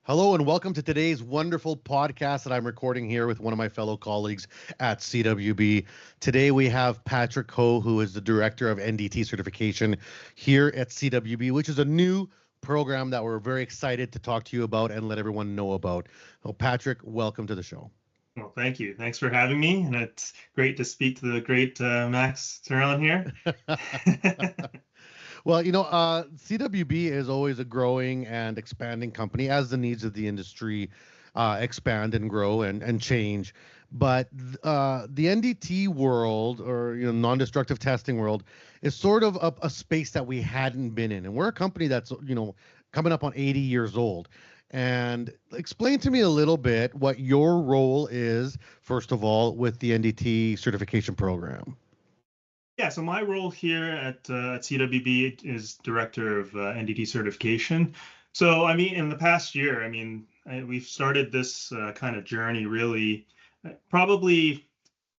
Hello and welcome to today's wonderful podcast that I'm recording here with one of my fellow colleagues at CWB. Today we have Patrick Ho, who is the Director of NDT Certification here at CWB, which is a new program that we're very excited to talk to you about and let everyone know about. Well, Patrick, welcome to the show. Well, thank you. Thanks for having me. And it's great to speak to the great Max Terrell here. Well, CWB is always a growing and expanding company as the needs of the industry expand and grow and change. But the NDT world, or non-destructive testing world, is sort of a space that we hadn't been in. And we're a company that's coming up on 80 years old. And explain to me a little bit what your role is, first of all, with the NDT certification program. Yeah, so my role here at CWB is Director of NDT Certification. So, in the past year, we've started this kind of journey really probably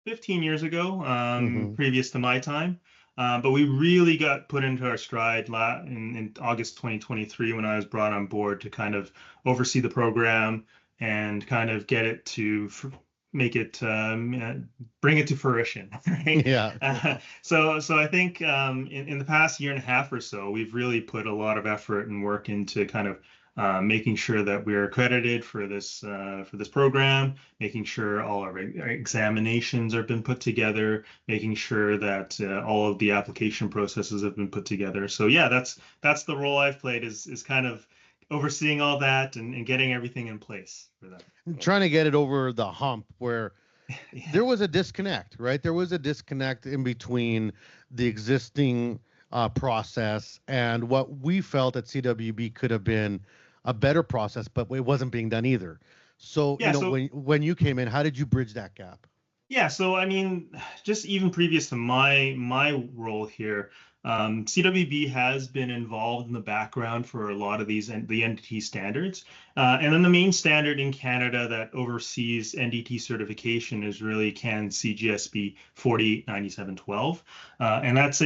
15 years ago, previous to my time. But we really got put into our stride in August 2023 when I was brought on board to kind of oversee the program and kind of get it to make it bring it to fruition, right? Yeah. So I think in the past year and a half or so, we've really put a lot of effort and work into kind of making sure that we're accredited for this program, making sure all our examinations have been put together, making sure that all of the application processes have been put together. So yeah, that's the role I've played is kind of overseeing all that and getting everything in place for that. Trying to get it over the hump where there was a disconnect, right? There was a disconnect in between the existing process and what we felt at CWB could have been a better process, but it wasn't being done either. So, when you came in, how did you bridge that gap? Yeah, so just even previous to my role here, CWB has been involved in the background for a lot of the NDT standards. And then the main standard in Canada that oversees NDT certification is really CAN CGSB 489712. And that's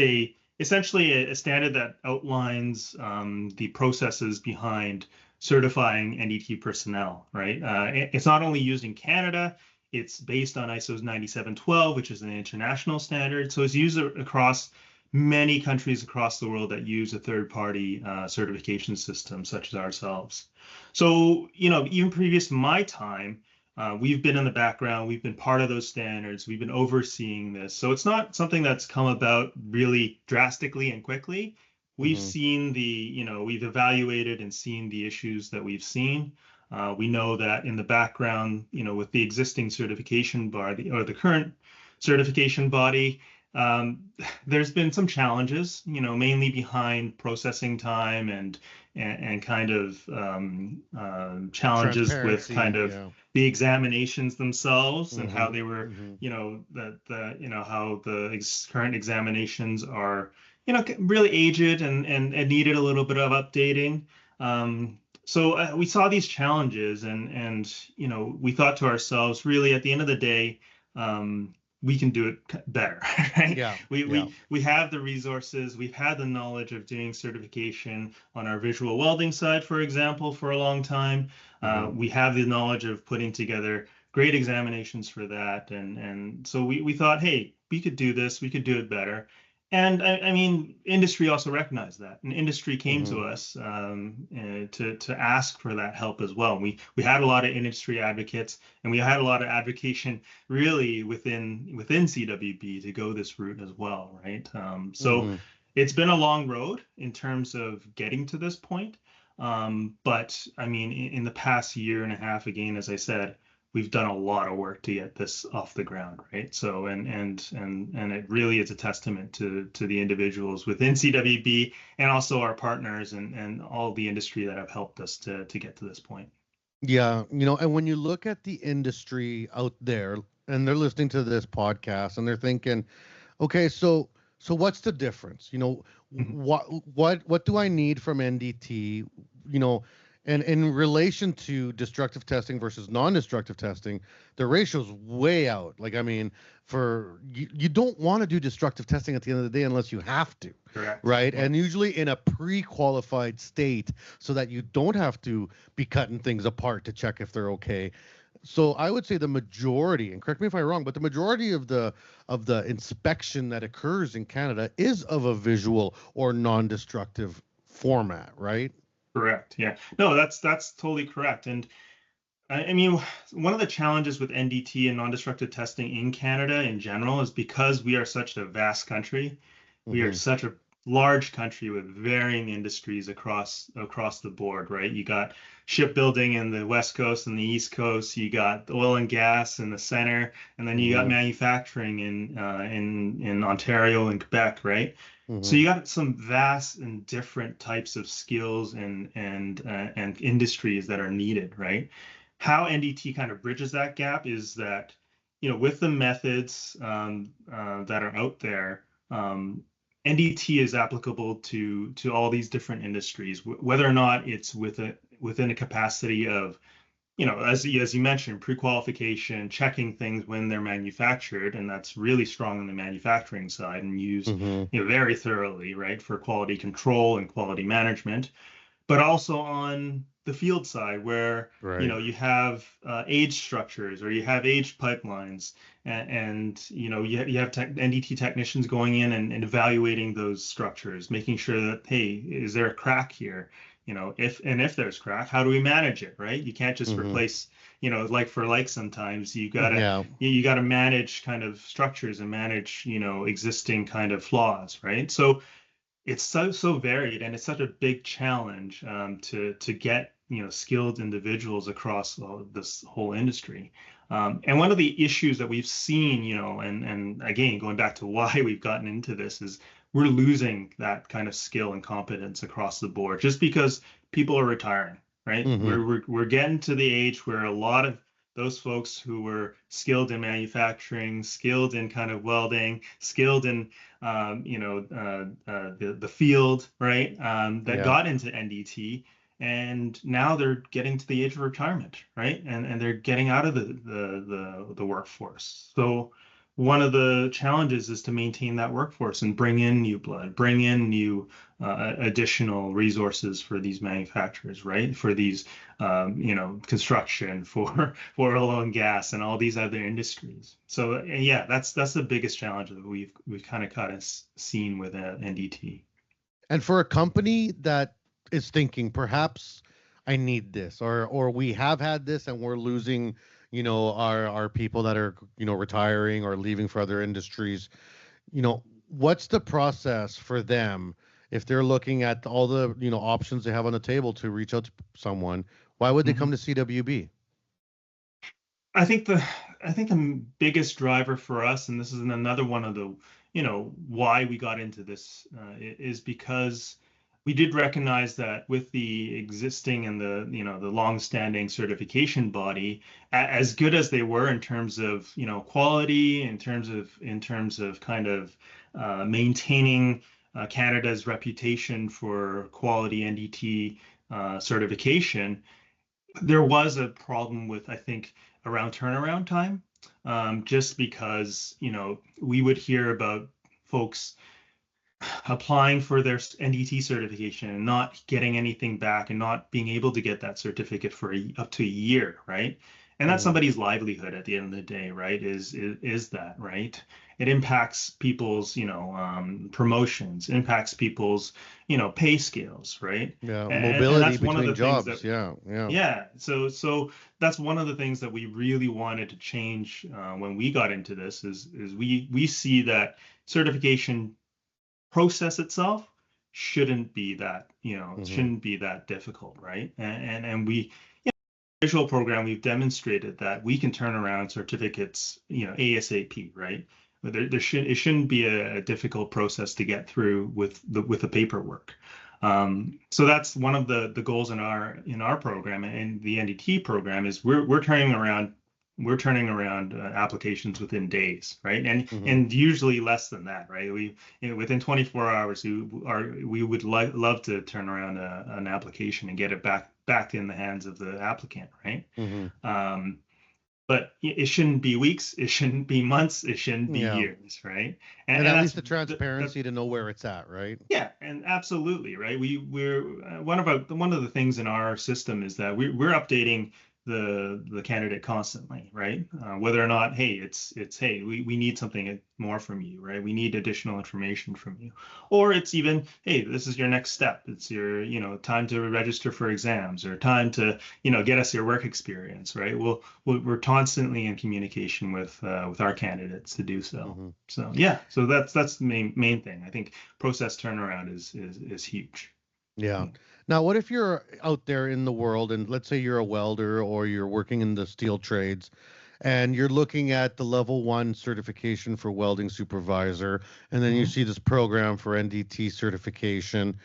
essentially a standard that outlines the processes behind certifying NDT personnel, right? It's not only used in Canada, it's based on ISO 9712, which is an international standard. So it's used across many countries across the world that use a third-party certification system, such as ourselves. So, even previous to my time, we've been in the background, we've been part of those standards, we've been overseeing this. So it's not something that's come about really drastically and quickly. We've seen we've evaluated and seen the issues that we've seen. We know that in the background, with the existing certification body or the current certification body, there's been some challenges, mainly behind processing time and kind of challenges with kind of the examinations themselves and how they were, how the current examinations are, really aged and needed a little bit of updating. So we saw these challenges and we thought to ourselves, really, at the end of the day, we can do it better, right? Yeah. We have the resources, we've had the knowledge of doing certification on our visual welding side, for example, for a long time. We have the knowledge of putting together great examinations for that. And so we thought, hey, we could do this, we could do it better. And industry also recognized that, and industry came to us to ask for that help as well. We had a lot of industry advocates, and we had a lot of advocation really within CWB to go this route as well, right? So it's been a long road in terms of getting to this point, but in the past year and a half, again, as I said, we've done a lot of work to get this off the ground, right? So and it really is a testament to the individuals within CWB and also our partners and all the industry that have helped us to get to this point. Yeah, and when you look at the industry out there and they're listening to this podcast and they're thinking, okay, so what's the difference? What do I need from NDT? And in relation to destructive testing versus non-destructive testing, the ratio's way out. Like, I mean, you don't want to do destructive testing at the end of the day unless you have to, Correct. right? Yeah. And usually in a pre-qualified state so that you don't have to be cutting things apart to check if they're okay. So I would say the majority, and correct me if I'm wrong, but the majority of the inspection that occurs in Canada is of a visual or non-destructive format, right? Correct. Yeah. No, that's totally correct. And I mean, one of the challenges with NDT and non-destructive testing in Canada in general is because we are such a vast country, we are Mm-hmm. such a large country with varying industries across the board, right? You got shipbuilding in the West Coast and the East Coast, you got oil and gas in the center, and then you got Mm-hmm. manufacturing in Ontario and Quebec, right? So Mm-hmm. you got some vast and different types of skills and industries that are needed, right? How NDT kind of bridges that gap is that, with the methods that are out there, NDT is applicable to all these different industries, whether or not it's within a capacity of, as you mentioned, pre-qualification, checking things when they're manufactured, and that's really strong on the manufacturing side and used, Mm-hmm. very thoroughly, right, for quality control and quality management, but also on the field side where Right. you have age structures or you have age pipelines and you have NDT technicians going in and evaluating those structures, making sure that, hey, is there a crack here? If there's crack, how do we manage it, right? You can't just Mm-hmm. replace, like for like. Sometimes Yeah. you gotta manage kind of structures and manage existing kind of flaws, right? So it's so varied, and it's such a big challenge to get skilled individuals across this whole industry. And one of the issues that we've seen, and again going back to why we've gotten into this, is we're losing that kind of skill and competence across the board just because people are retiring, right? Mm-hmm. We're getting to the age where a lot of those folks who were skilled in manufacturing, skilled in kind of welding, skilled in the field, right? That Yeah. got into NDT, and now they're getting to the age of retirement, right? And they're getting out of the workforce. So one of the challenges is to maintain that workforce and bring in new blood, bring in new additional resources for these manufacturers, right? For these construction, for oil and gas, and all these other industries. So yeah, that's the biggest challenge that we've kind of seen with NDT. And for a company that is thinking, perhaps I need this, or we have had this and we're losing, our people that are, retiring or leaving for other industries, what's the process for them if they're looking at all the, options they have on the table to reach out to someone? Why would they Mhm. come to CWB? I think the biggest driver for us, and this is another one of the, why we got into this, is because we did recognize that with the existing and the long-standing certification body, as good as they were in terms of quality, in terms of kind of maintaining Canada's reputation for quality NDT certification, there was a problem with, I think, around turnaround time, just because, we would hear about folks applying for their NDT certification and not getting anything back and not being able to get that certificate for up to a year, right? And that's Mm-hmm. somebody's livelihood at the end of the day, right? Is that right? It impacts people's, promotions, impacts people's, pay scales, right? Yeah, And mobility that's one of between the things that jobs. Yeah, yeah. yeah, so that's one of the things that we really wanted to change when we got into this is we see that certification process itself shouldn't be that Mm-hmm. shouldn't be that difficult, right? And we visual program, we've demonstrated that we can turn around certificates ASAP, right? But it shouldn't be a difficult process to get through with the paperwork. So that's one of the goals in our program and the NDT program is we're turning around applications within days, right? Mm-hmm. And usually less than that, right? Within 24 hours we would love to turn around an application and get it back in the hands of the applicant, right? Mm-hmm. But it shouldn't be weeks, it shouldn't be months, it shouldn't be Yeah. years, right? And And at that's least the transparency to know where it's at, right? yeah, and absolutely, right? We're one of the things in our system is that we're updating the candidate constantly, right? Whether or not, hey, it's hey, we need something more from you, right? We need additional information from you, or it's even, hey, this is your next step. It's your, time to register for exams or time to, get us your work experience, right? We're constantly in communication with our candidates to do so. Mm-hmm. So yeah, so that's the main thing. I think process turnaround is huge. Yeah. Now, what if you're out there in the world and let's say you're a welder or you're working in the steel trades and you're looking at the level 1 certification for welding supervisor, and then you Mhm. see this program for NDT certification.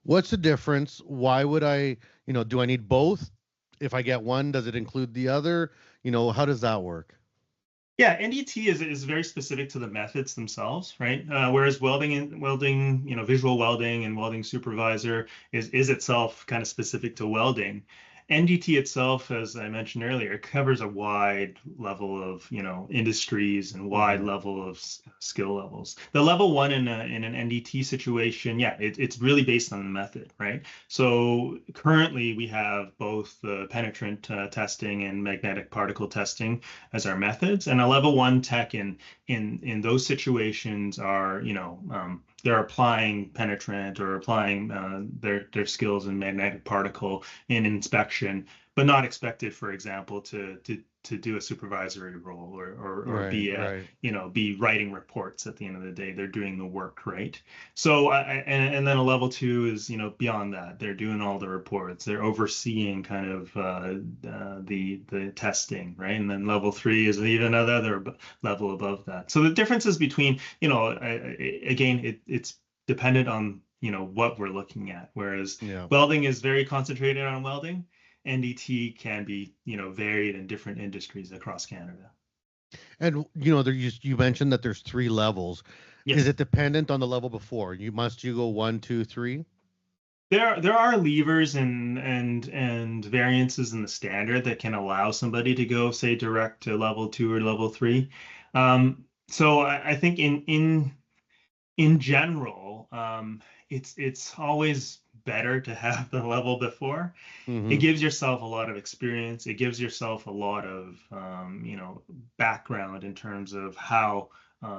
What's the difference? Why would I, do I need both? If I get one, does it include the other? How does that work? Yeah, NDT is very specific to the methods themselves, right? Whereas welding, visual welding and welding supervisor is itself kind of specific to welding. NDT itself, as I mentioned earlier, covers a wide level of, industries and wide Mm-hmm. level of skill levels. The level 1 in an NDT situation, yeah, it's really based on the method, right? So currently we have both the penetrant testing and magnetic particle testing as our methods, and a level 1 tech in those situations are, they're applying penetrant or applying their skills in magnetic particle in inspection, but not expected, for example, to do a supervisory role or Right, right. be writing reports. At the end of the day, they're doing the work, right? So and then a level 2 is, beyond that, they're doing all the reports, they're overseeing kind of the testing, right? And then level 3 is even another level above that. So the differences between, again, it's dependent on, what we're looking at. Whereas Yeah. welding is very concentrated on welding, NDT can be, varied in different industries across Canada. And you mentioned that there's 3 levels. Is Yes. it dependent on the level before? You go 1, 2, 3? There are levers and variances in the standard that can allow somebody to go, say, direct to level 2 or level 3. So I think in general, it's always better to have the level before. It Mm-hmm. gives yourself a lot of experience. It gives yourself a lot of background in terms of how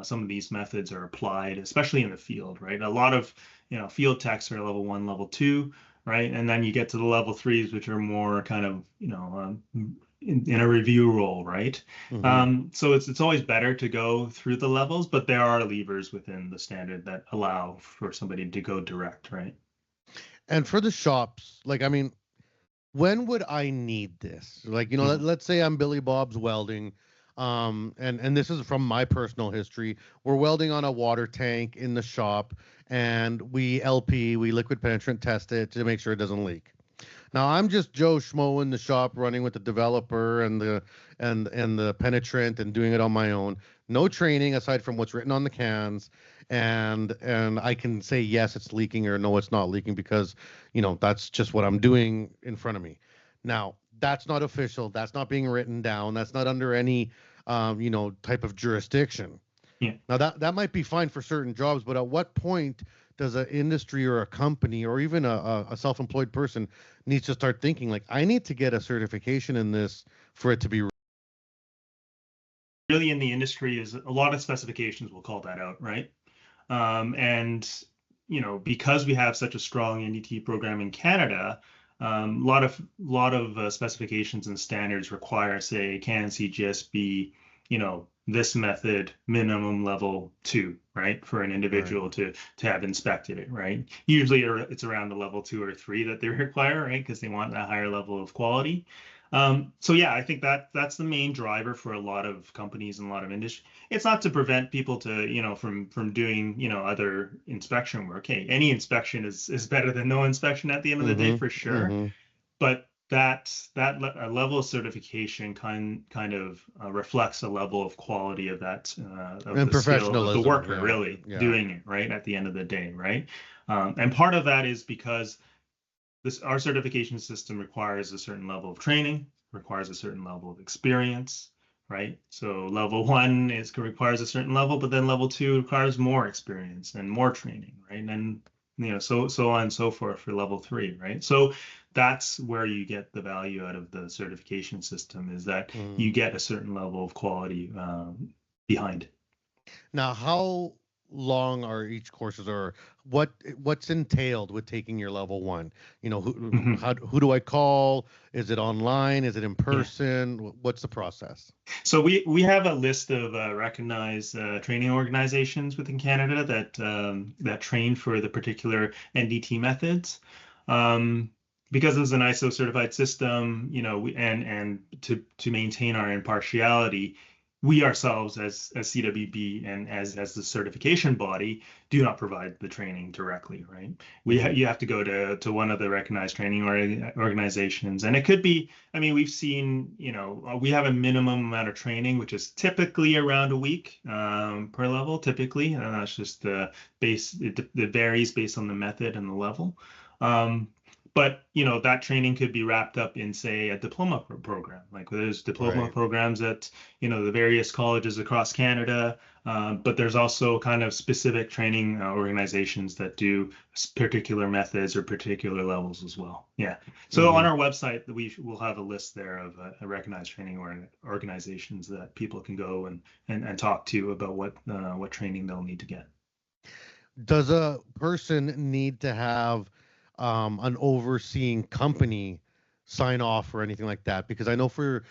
some of these methods are applied, especially in the field, right? A lot of field techs are level 1, level 2, right? And then you get to the level 3s, which are more kind of in a review role, right? Mm-hmm. So it's always better to go through the levels, but there are levers within the standard that allow for somebody to go direct, right? And for the shops, like, I mean, when would I need this? Like, Mhm. let's say I'm Billy Bob's Welding, and this is from my personal history. We're welding on a water tank in the shop, and we liquid penetrant test it to make sure it doesn't leak. Now I'm just Joe Schmo in the shop running with the developer and the penetrant and doing it on my own. No training aside from what's written on the cans, and I can say yes, it's leaking, or no, it's not leaking, because that's just what I'm doing in front of me. Now that's not official. That's not being written down. That's not under any type of jurisdiction. Yeah. Now that might be fine for certain jobs, but at what point does an industry or a company or even a self-employed person needs to start thinking like, I need to get a certification in this for it to be Really in the industry is a lot of specifications will call that out, right? And because we have such a strong NDT program in Canada, a lot of specifications and standards require, say, can CGS be, this method minimum level 2, right, for an right? individual to have inspected it, right? Usually it's around the level 2 or 3 that they require, right, because they want a higher level of quality. So yeah, I think that's the main driver for a lot of companies and a lot of industry. It's not to prevent people to, from doing, other inspection work. Hey, any inspection is better than no inspection at the end of the day, Mm-hmm. for sure. Mm-hmm. But a level of certification kind of reflects a level of quality of that of And the skill of the professionalism. worker Yeah. really Yeah. doing it, right, at the end of the day, right? And part of that is because our certification system requires a certain level of training, requires a certain level of experience, right? So level 1 requires a certain level, but then level 2 requires more experience and more training, right? And so on and so forth for level 3, right? So that's where you get the value out of the certification system, is that you get a certain level of quality behind. Now, how long are each courses, or what's entailed with taking your level 1? Who do I call? Is it online? Is it in person? What's the process? So we have a list of recognized training organizations within Canada that train for the particular NDT methods. Because it's an ISO certified system, and to maintain our impartiality, we ourselves as CWB and as the certification body do not provide the training directly, right? You have to go to one of the recognized training organizations, and it could be, we've seen, we have a minimum amount of training, which is typically around a week per level, typically, and that's just the base. It varies based on the method and the level. But that training could be wrapped up in, say, a diploma program. Like there's diploma programs at the various colleges across Canada, but there's also kind of specific training organizations that do particular methods or particular levels as well. Yeah. So on our website, we'll have a list there of recognized training organizations that people can go and talk to about what training they'll need to get. Does a person need to have an overseeing company sign off or anything like that? Because I know for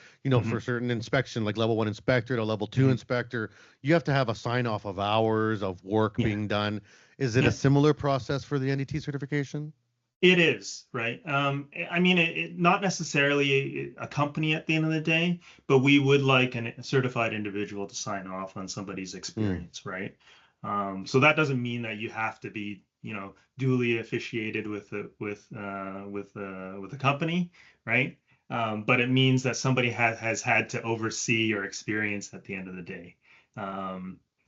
certain inspection, like level 1 inspector to level 2 inspector, you have to have a sign off of hours of work being done. Is it a similar process for the NDT certification? It is, right? Not necessarily a company at the end of the day, but we would like a certified individual to sign off on somebody's experience, right? So that doesn't mean that you have to be duly officiated with a company, right? But it means that somebody has had to oversee your experience at the end of the day,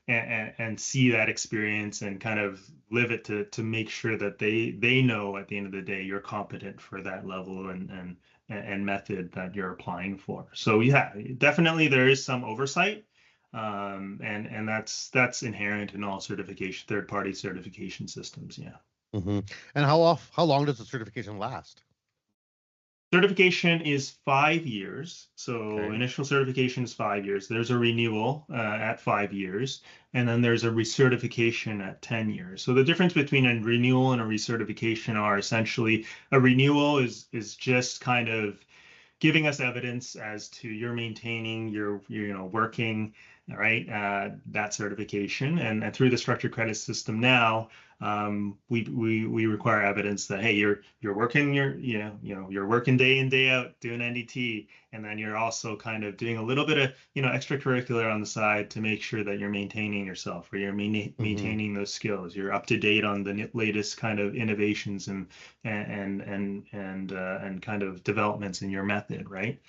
and see that experience and kind of live it to make sure that they know at the end of the day you're competent for that level and method that you're applying for. So yeah, definitely there is some oversight. And that's inherent in all third-party certification systems. Yeah. And how long does the certification last? Certification is 5 years. So initial certification is 5 years. There's a renewal at 5 years, and then there's a recertification at 10 years. So the difference between a renewal and a recertification are essentially, a renewal is just kind of giving us evidence as to you're maintaining, you're working, right, that certification, and through the structured credit system now, we require evidence that, hey, you're working you're working day in day out doing NDT, and then you're also kind of doing a little bit of extracurricular on the side to make sure that you're maintaining yourself, or you're maintaining those skills, you're up to date on the latest kind of innovations and kind of developments in your method, right?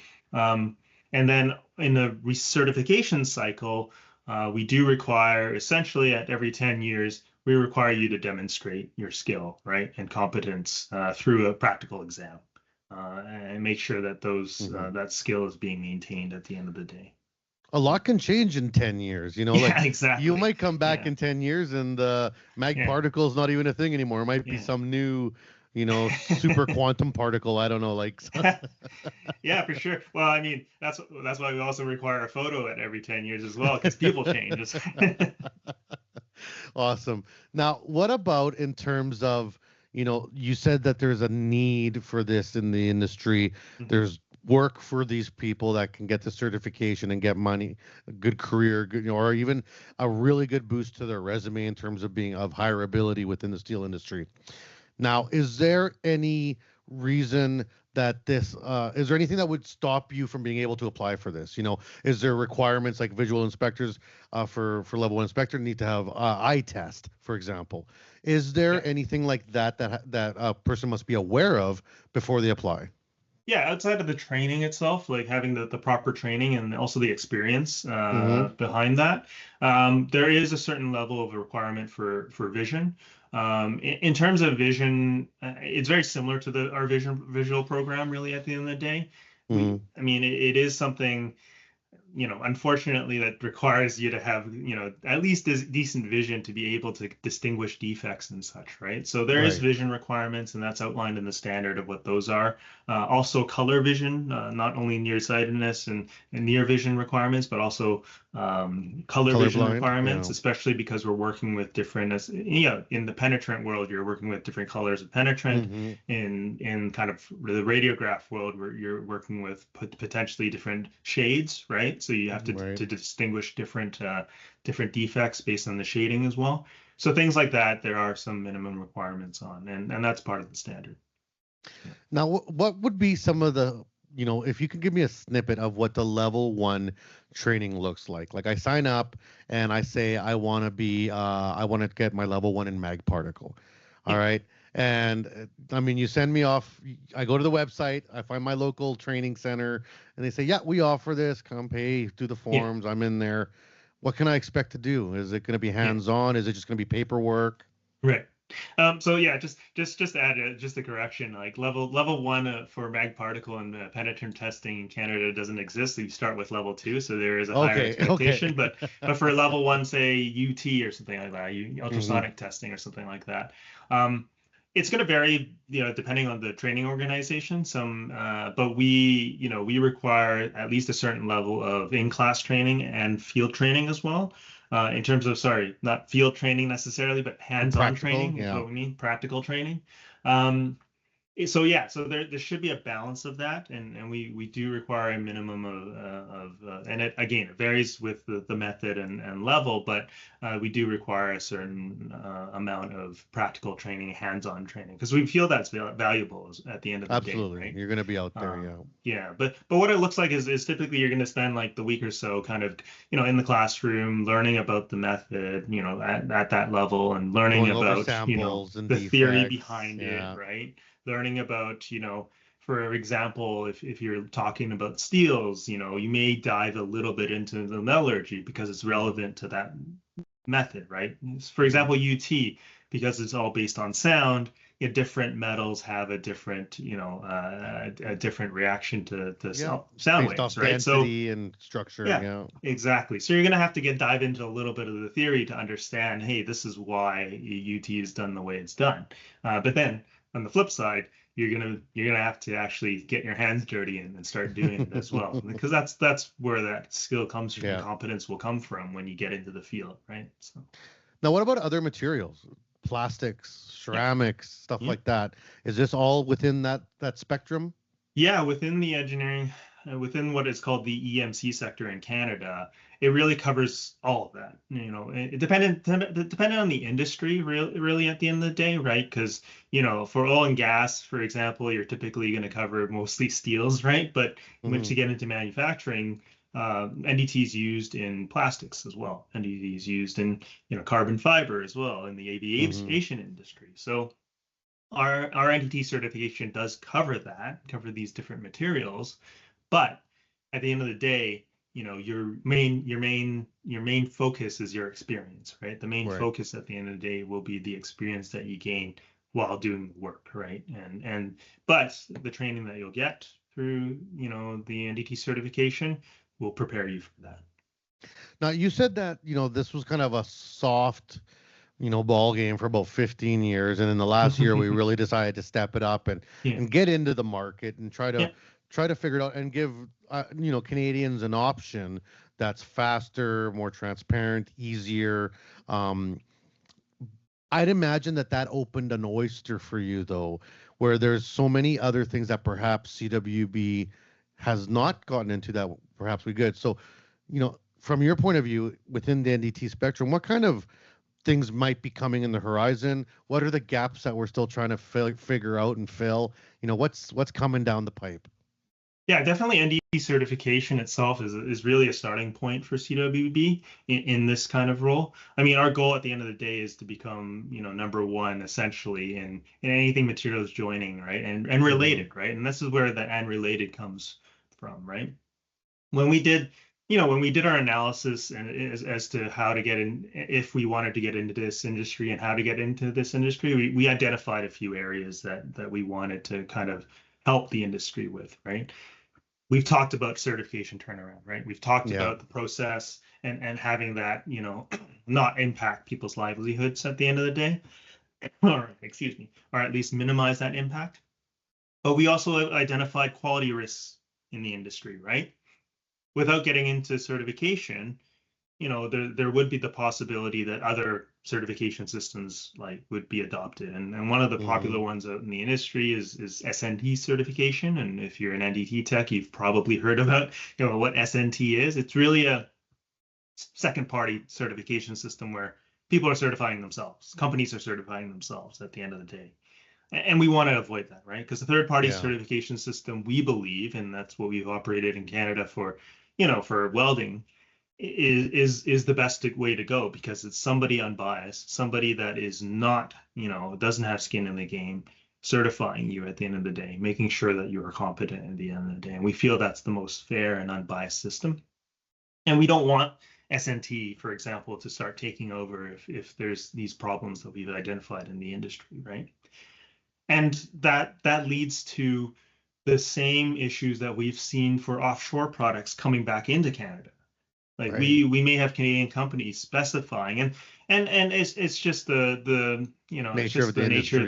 And then in the recertification cycle, we do require, essentially at every 10 years, we require you to demonstrate your skill, right, and competence through a practical exam, and make sure that that skill is being maintained at the end of the day. A lot can change in 10 years, exactly. You might come back in 10 years and the mag particle is not even a thing anymore. It might be some new super quantum particle. I don't know, Yeah, for sure. Well, that's why we also require a photo at every 10 years as well, because people change. Awesome. Now, what about in terms of, you said that there's a need for this in the industry. There's work for these people that can get the certification and get money, a good career, or even a really good boost to their resume in terms of being of higher ability within the steel industry. Now, is there any reason that is there anything that would stop you from being able to apply for this? Is there requirements like visual inspectors for level 1 inspector need to have eye test, for example? Is there anything like that a person must be aware of before they apply? Yeah, outside of the training itself, like having the proper training and also the experience behind that, there is a certain level of requirement for vision. In terms of vision, it's very similar to our visual program, really, at the end of the day. Mhm. I mean, it is something, unfortunately, that requires you to have, at least this decent vision to be able to distinguish defects and such, right? So there is Right. vision requirements, and that's outlined in the standard of what those are. Also color vision, not only nearsightedness and near vision requirements, but also color vision Colorblind. requirements, Yeah. especially because we're working with different, in the penetrant world, you're working with different colors of penetrant. Hmm. In kind of the radiograph world, where you're working with potentially different shades, right? So you have to Right. distinguish different defects based on the shading as well. So things like that, there are some minimum requirements on, and that's part of the standard. Now, what would be some of the, if you could give me a snippet of what the level 1 training looks like? Like I sign up and I say I want to get my level 1 in mag particle. All Yeah. right. And I mean, you send me off, I go to the website, I find my local training center, and they say, yeah, we offer this, come pay, do the Yeah. forms, I'm in there. What can I expect to do? Is it going to be hands-on? Is it just going to be paperwork? Right. So yeah, just to add just a correction, like level 1 for mag particle and penetrant testing in Canada doesn't exist. So you start with level 2, so there is a higher expectation. Okay. But for level 1, say UT or something like that, ultrasonic Mm-hmm. testing or something like that, it's going to vary, depending on the training organization. But we require at least a certain level of in-class training and field training as well. In terms of, not field training necessarily, but hands-on training is what we mean, practical training. So there should be a balance of that, and we do require a minimum and it varies with the method and level, but we do require a certain amount of practical training, hands-on training, because we feel that's valuable at the end of the day. Absolutely. Right? You're going to be out there, Yeah, but what it looks like is typically you're going to spend like the week or so kind of, in the classroom learning about the method, at that level, and learning going over about, samples and the theory defects. behind Yeah. it, right? Learning about, for example, if you're talking about steels, you may dive a little bit into the metallurgy because it's relevant to that method, right? For example, UT, because it's all based on sound, different metals have a different, a different reaction to sound Based off waves, right? density and structure. Yeah. Exactly. So you're going to have to dive into a little bit of the theory to understand, hey, this is why UT is done the way it's done. But then on the flip side, you're gonna have to actually get your hands dirty and start doing it as well, because that's where that skill comes from. Yeah. Competence will come from when you get into the field, right? So now, what about other materials? Plastics, ceramics, stuff like that. Is this all within that spectrum? Yeah, within the engineering, within what is called the EMC sector in Canada, it really covers all of that. It depending on the industry, really at the end of the day, right? Because for oil and gas, for example, you're typically going to cover mostly steels, right? But once you get into manufacturing, NDT is used in plastics as well. NDT is used in carbon fiber as well in the aviation industry. So our NDT certification does cover these different materials, but at the end of the day, your main focus is your experience, right? The main focus at the end of the day will be the experience that you gain while doing the work, right? But the training that you'll get through the NDT certification will prepare you for that. Now, you said that this was kind of a soft ball game for about 15 years, and in the last year we really decided to step it up and get into the market and try to figure it out and give Canadians an option that's faster, more transparent, easier. I'd imagine that opened an oyster for you, though, where there's so many other things that perhaps CWB has not gotten into that perhaps we could. So, from your point of view within the NDT spectrum, what kind of things might be coming in the horizon? What are the gaps that we're still trying to figure out and fill? What's coming down the pipe? Yeah, definitely NDT certification itself is really a starting point for CWB in this kind of role. I mean, our goal at the end of the day is to become, number one essentially in anything materials joining, right? And related, right? And this is where the and related comes from, right? When we did when we did our analysis and as to how to get in, if we wanted to get into this industry and how to get into this industry, we identified a few areas that we wanted to kind of help the industry with, right? We've talked about certification turnaround, right? We've talked about the process and having that, not impact people's livelihoods at the end of the day, or excuse me, or at least minimize that impact. But we also identified quality risks in the industry, right? Without getting into certification, there would be the possibility that other certification systems would be adopted. And one of the popular ones out in the industry is SNT certification. And if you're an NDT tech, you've probably heard about what SNT is. It's really a second party certification system where people are certifying themselves. Companies are certifying themselves at the end of the day. And we want to avoid that, right? Because the third party certification system, we believe, and that's what we've operated in Canada for, for welding, is the best way to go, because it's somebody unbiased, somebody that is not, doesn't have skin in the game, certifying you at the end of the day, making sure that you are competent at the end of the day. And we feel that's the most fair and unbiased system. And we don't want SNT, for example, to start taking over if there's these problems that we've identified in the industry, right? And that leads to the same issues that we've seen for offshore products coming back into Canada. We may have Canadian companies specifying, and it's just the nature of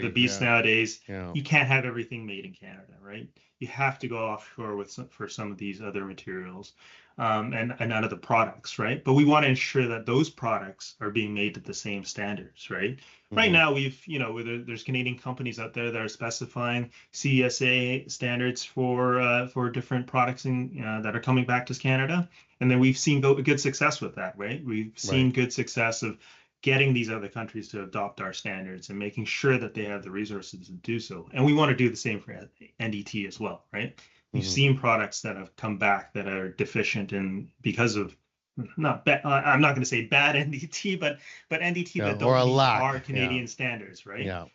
the beast nowadays. You can't have everything made in Canada, right? You have to go offshore for some of these other materials, and other products, right? But we want to ensure that those products are being made at the same standards, right? Right now, there's Canadian companies out there that are specifying CSA standards for different products that are coming back to Canada, and then we've seen good success with that, right? We've seen good success of getting these other countries to adopt our standards and making sure that they have the resources to do so. And we want to do the same for NDT as well, right? We've seen products that have come back that are deficient because of I'm not going to say bad NDT, but NDT that don't meet our Canadian standards, right? Yeah.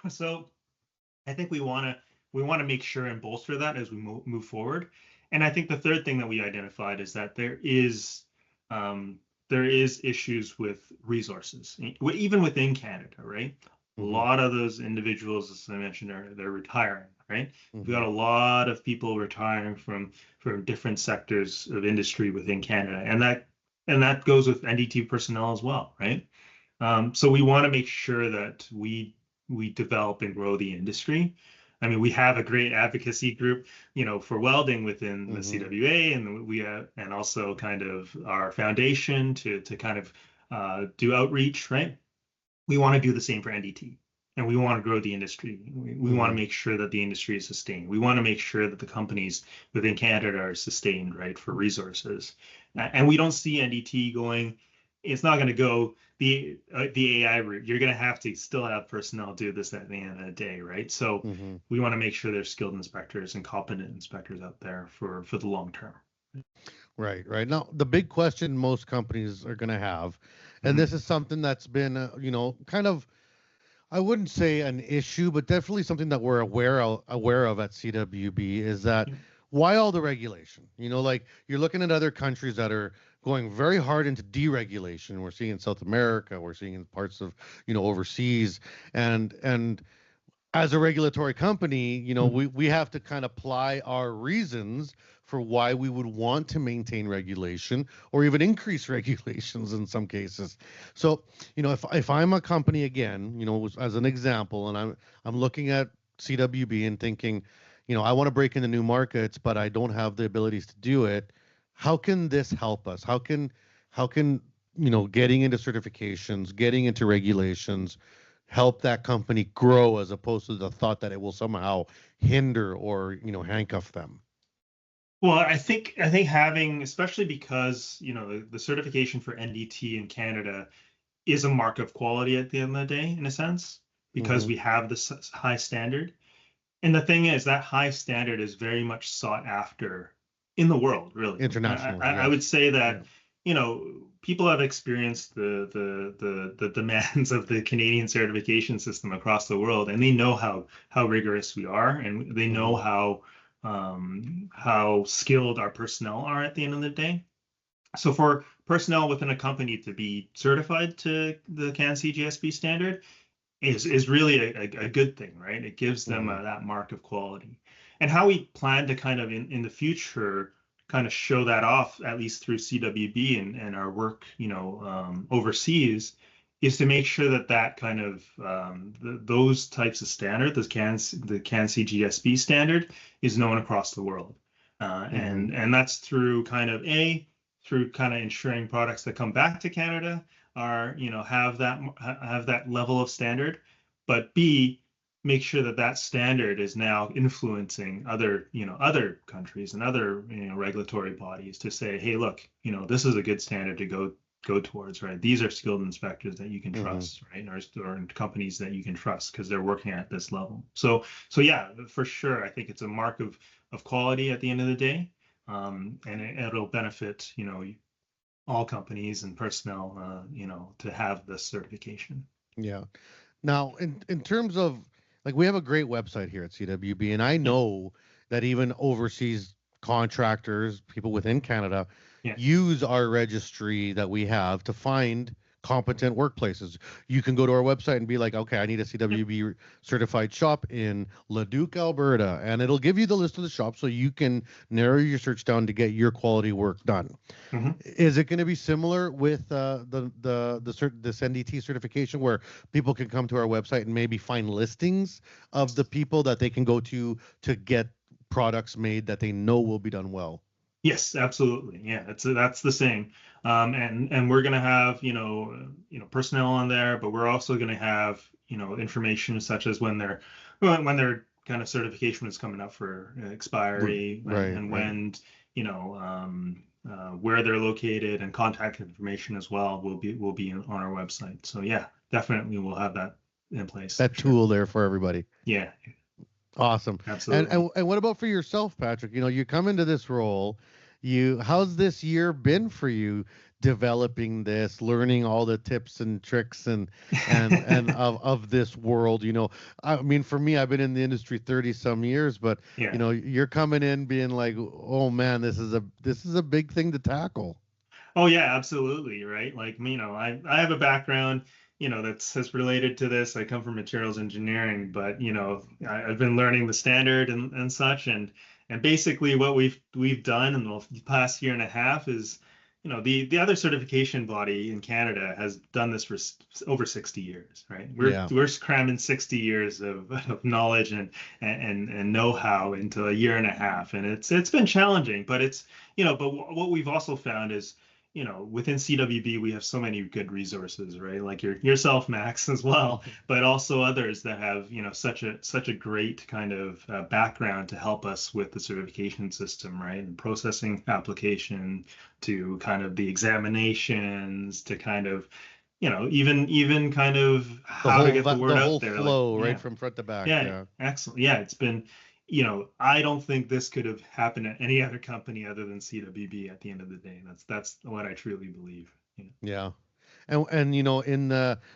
So I think we want to make sure and bolster that as we move forward. And I think the third thing that we identified is that there is issues with resources, even within Canada, right? A lot of those individuals, as I mentioned, they're retiring, right? We've got a lot of people retiring from different sectors of industry within Canada, and that goes with NDT personnel as well, right? So we want to make sure that we develop and grow the industry. I mean, we have a great advocacy group, for welding within the CWA, and we have, and also kind of our foundation to kind of do outreach, right? We want to do the same for NDT, and we want to grow the industry. We want to make sure that the industry is sustained. We want to make sure that the companies within Canada are sustained, right, for resources. And we don't see NDT going. It's not going to go the AI route. You're going to have to still have personnel do this at the end of the day, right? So we want to make sure there's skilled inspectors and competent inspectors out there for the long term. Right. Now, the big question most companies are going to have, and this is something that's been, kind of, I wouldn't say an issue, but definitely something that we're aware of at CWB, is that why all the regulation? You're looking at other countries that are going very hard into deregulation. We're seeing in South America, we're seeing in parts of, overseas, and as a regulatory company, we have to kind of apply our reasons for why we would want to maintain regulation or even increase regulations in some cases. So, if I'm a company again, as an example, and I'm looking at CWB and thinking, I want to break into new markets, but I don't have the abilities to do it. How can this help us? How can getting into certifications, getting into regulations, help that company grow, as opposed to the thought that it will somehow hinder or handcuff them? Well, I think having, especially because the certification for NDT in Canada is a mark of quality at the end of the day, in a sense, because we have this high standard. And the thing is, that high standard is very much sought after in the world, really. Internationally, I would say that people have experienced the demands of the Canadian certification system across the world, and they know how rigorous we are, and they know how how skilled our personnel are at the end of the day. So for personnel within a company to be certified to the CAN-C GSB standard is really a good thing, right? It gives them that mark of quality. And how we plan to kind of in the future kind of show that off, at least through CWB and our work, overseas, is to make sure that kind of those types of standard, the CAN-C GSB standard, is known across the world, and that's through kind of ensuring products that come back to Canada are have that level of standard, but B, make sure that standard is now influencing other countries and other regulatory bodies to say, hey, look, this is a good standard to go towards, right? These are skilled inspectors that you can trust, right? Or companies that you can trust because they're working at this level. So yeah, for sure, I think it's a mark of quality at the end of the day, and it'll benefit all companies and personnel to have this certification. Yeah. Now, in terms of, like, we have a great website here at CWB, and I know that even overseas contractors, people within Canada, use our registry that we have to find competent workplaces. You can go to our website and be like, okay, I need a CWB certified shop in Leduc, Alberta, and it'll give you the list of the shops so you can narrow your search down to get your quality work done. Is it going to be similar with this NDT certification, where people can come to our website and maybe find listings of the people that they can go to get products made that they know will be done well? Yes, absolutely. Yeah, that's the same. And we're going to have, personnel on there, but we're also going to have, information such as when their kind of certification is coming up for expiry, and when, where they're located, and contact information as well will be on our website. So yeah, definitely we'll have that in place. That tool there for everybody. Yeah. Awesome. Absolutely. And what about for yourself, Patrick? You come into this role, how's this year been for you, developing this, learning all the tips and tricks and of this world? I mean, for me, I've been in the industry 30 some years, but you're coming in being like, oh man, this is a big thing to tackle. Oh yeah, absolutely. Right. Like, I have a background that's related to this. I come from materials engineering, but I've been learning the standard and such, and basically what we've done in the past year and a half is, the other certification body in Canada has done this for over 60 years, right? We're cramming 60 years of knowledge and know-how into a year and a half, and it's been challenging, but but what we've also found is, within CWB, we have so many good resources, right? Like yourself, Max, as well, but also others that have, such a great kind of background to help us with the certification system, right? And processing application to kind of the examinations to kind of, even kind of how to get the word out there. Flow, right, from front to back. Yeah, excellent. Yeah, it's been. I don't think this could have happened at any other company other than CWB at the end of the day. That's what I truly believe. Yeah. And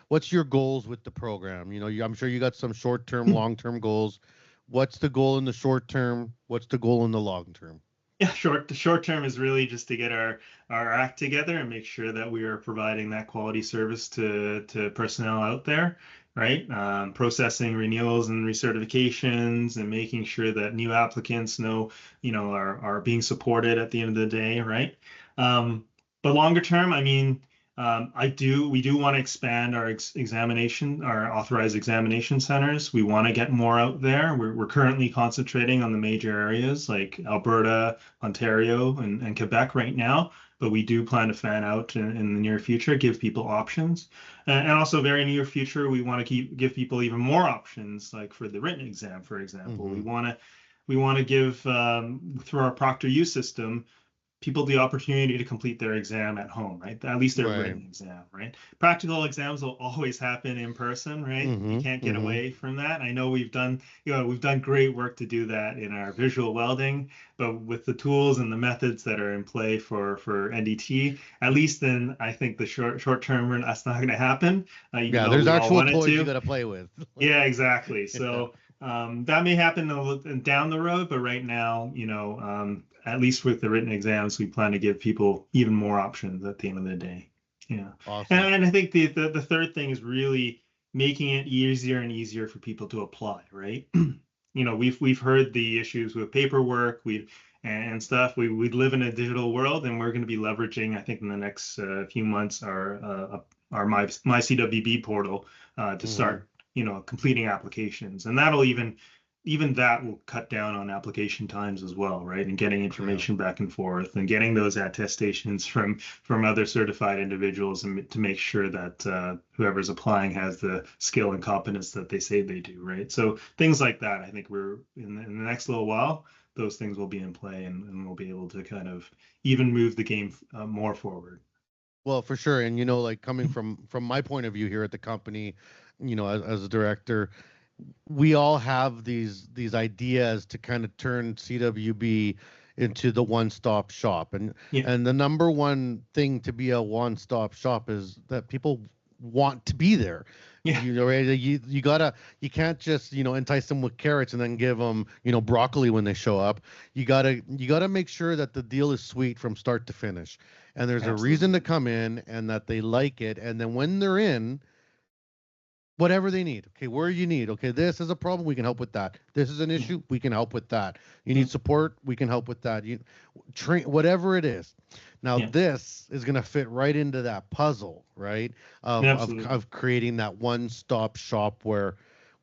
what's your goals with the program? I'm sure you got some short-term, long-term goals. What's the goal in the short term? What's the goal in the long term? Yeah, the short term is really just to get our act together and make sure that we are providing that quality service to personnel out there. Right, processing renewals and recertifications, and making sure that new applicants are being supported at the end of the day, right? But longer term, I mean, we do want to expand our our authorized examination centers. We want to get more out there. We're currently concentrating on the major areas like Alberta, Ontario, and Quebec right now. But we do plan to fan out in the near future, give people options. And also very near future, we want to give people even more options, like for the written exam, for example. We want to give, through our Proctor-U system, people the opportunity to complete their exam at home, right? At least their written exam, right? Practical exams will always happen in person, right? You can't get away from that. I know we've done great work to do that in our visual welding, but with the tools and the methods that are in play for NDT, at least then I think the short term, that's not going to happen. There's actual toys you got to play with. Yeah, exactly. So That may happen down the road, but right now, at least with the written exams, we plan to give people even more options at the end of the day. Yeah. Awesome. And I think the third thing is really making it easier and easier for people to apply, right? We've heard the issues with paperwork, and stuff. We live in a digital world, and we're going to be leveraging, I think, in the next few months, our my CWB portal to start, completing applications, and that'll even that will cut down on application times as well, right? And getting information back and forth, and getting those attestations from other certified individuals, and to make sure that whoever's applying has the skill and competence that they say they do, right? So things like that, I think we're in the next little while, those things will be in play, and we'll be able to kind of even move the game more forward. Well, for sure. And, like coming from my point of view here at the company, as a director, we all have these ideas to kind of turn CWB into the one-stop shop. And the number one thing to be a one-stop shop is that people want to be there. Yeah. You can't just, entice them with carrots and then give them, broccoli when they show up. You gotta make sure that the deal is sweet from start to finish. And there's Absolutely. a reason to come in, and that they like it. And then when they're in, whatever they need. Okay, where you need. Okay, this is a problem, we can help with that. This is an issue, we can help with that. You need support, we can help with that. You train, whatever it is. Now this is going to fit right into that puzzle, right? Of creating that one-stop shop where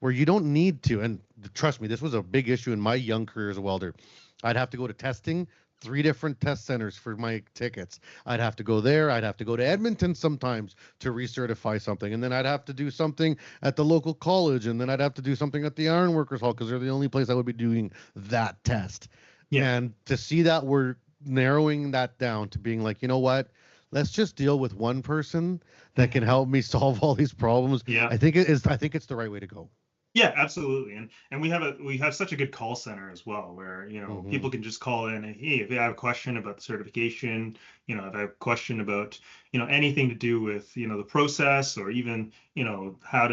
you don't need to. And trust me, this was a big issue in my young career as a welder. I'd have to go to testing, 3 different test centers for my tickets. I'd have to go there. I'd have to go to Edmonton sometimes to recertify something. And then I'd have to do something at the local college. And then I'd have to do something at the Ironworkers Hall, because they're the only place I would be doing that test. Yeah. And to see that we're narrowing that down to being like, you know what? Let's just deal with one person that can help me solve all these problems. Yeah. I think it's the right way to go. Yeah, absolutely. And we have such a good call center as well, where, people can just call in and, hey, if you have a question about the certification, if I have a question about, anything to do with, the process, or even, how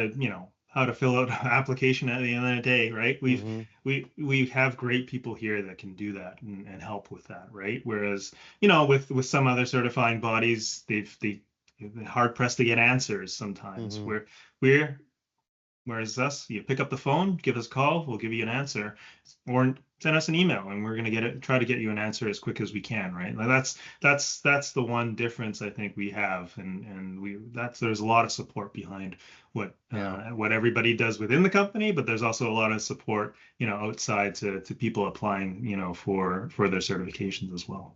to fill out an application at the end of the day, right? We have great people here that can do that and help with that, right? Whereas, with some other certifying bodies, they're hard pressed to get answers sometimes. Whereas us, you pick up the phone, give us a call, we'll give you an answer, or send us an email, and we're going to try to get you an answer as quick as we can, right? Like that's the one difference I think we have, and there's a lot of support behind what everybody does within the company, but there's also a lot of support, outside to people applying, for their certifications as well.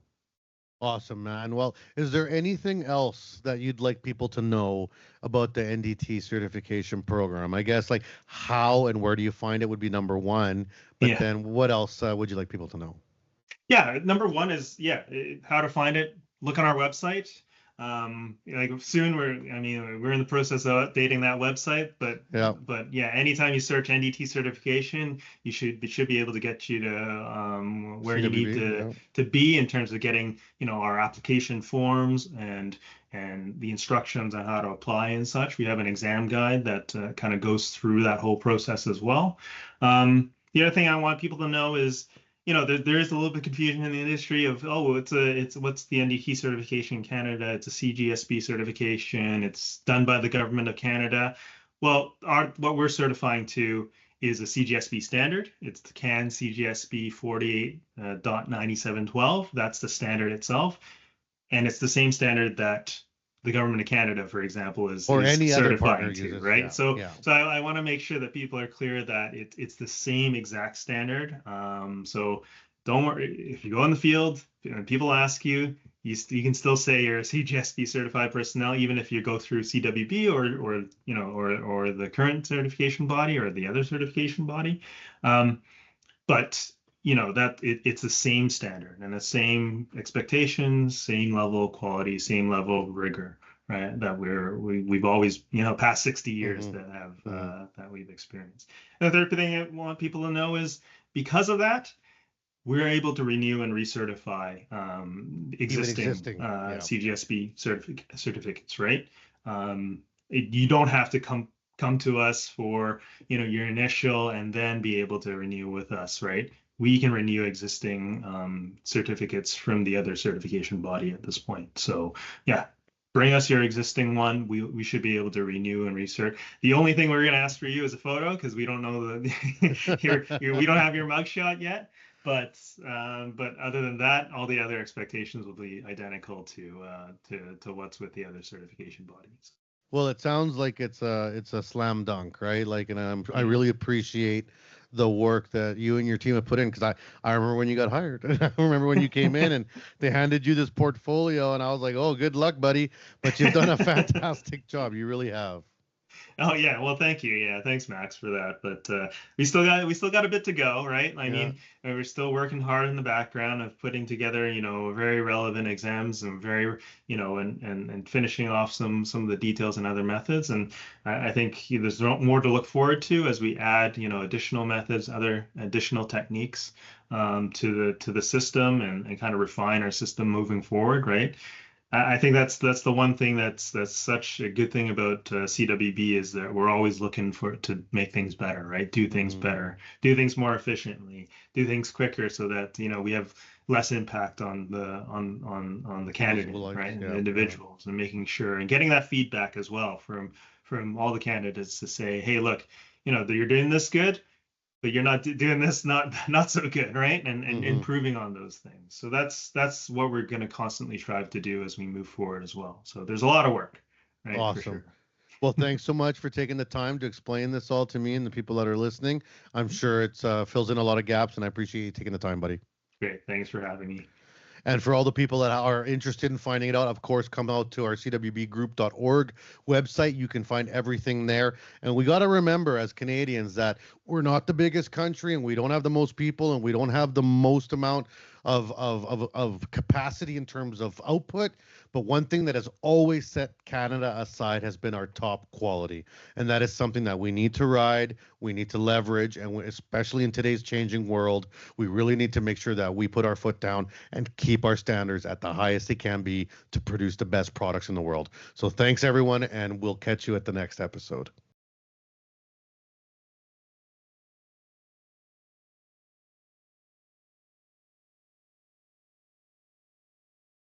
Awesome, man. Well, is there anything else that you'd like people to know about the NDT certification program? I guess like how and where do you find it would be number one, but then what else would you like people to know? Yeah, number one is how to find it. Look on our website. Like soon we're in the process of updating that website, but anytime you search NDT certification, it should be able to get you to where you need to be in terms of getting our application forms and the instructions on how to apply and such. We have an exam guide that kind of goes through that whole process as well. The other thing I want people to know is, there is a little bit of confusion in the industry of, what's the NDT certification in Canada? It's a CGSB certification. It's done by the government of Canada. Well, what we're certifying to is a CGSB standard. It's the CAN CGSB 48.9712. That's the standard itself. And it's the same standard that the government of Canada, for example, is any certifying other to, right? So I want to make sure that people are clear that it's the same exact standard. So don't worry if you go in the field and people ask you, you can still say you're a CGSB certified personnel, even if you go through CWB or the current certification body or the other certification body. But that it's the same standard and the same expectations, same level of quality, same level of rigor, right? That we've always, past 60 years that we've experienced. And the third thing I want people to know is, because of that, we're able to renew and recertify existing CGSB certificates, right? You don't have to come to us for, your initial and then be able to renew with us, right? We can renew existing certificates from the other certification body at this point. So yeah, bring us your existing one. We should be able to renew and recert. The only thing we're going to ask for you is a photo, because we don't know we don't have your mugshot yet. But other than that, all the other expectations will be identical to what's with the other certification bodies. Well, it sounds like it's a slam dunk, right? Like, and I really appreciate the work that you and your team have put in, because I remember when you got hired. I remember when you came in and they handed you this portfolio, and I was like, oh, good luck, buddy. But you've done a fantastic job. You really have. Oh yeah, well, thank you. Yeah, thanks, Max, for that. But we still got a bit to go, right? I mean, we're still working hard in the background of putting together, very relevant exams, and very, and finishing off some of the details and other methods. And I think there's more to look forward to as we add, additional methods, other additional techniques to the system, and kind of refine our system moving forward, right? I think that's the one thing that's such a good thing about CWB, is that we're always looking to make things better, right? Do things better, do things more efficiently, do things quicker, so that we have less impact on the candidate, right, and the individuals, and making sure and getting that feedback as well from all the candidates to say, hey, look, you're doing this good, but you're not doing this not so good, right? And improving on those things. So that's what we're going to constantly strive to do as we move forward as well. So there's a lot of work, right? Awesome. For sure. Well, thanks so much for taking the time to explain this all to me and the people that are listening. I'm sure it fills in a lot of gaps, and I appreciate you taking the time, buddy. Great. Thanks for having me. And for all the people that are interested in finding it out, of course, come out to our CWBgroup.org website. You can find everything there. And we got to remember, as Canadians, that we're not the biggest country, and we don't have the most people, and we don't have the most amount of capacity in terms of output. But one thing that has always set Canada aside has been our top quality. And that is something that we need to ride, we need to leverage, and especially in today's changing world, we really need to make sure that we put our foot down and keep our standards at the highest they can be to produce the best products in the world. So thanks, everyone, and we'll catch you at the next episode.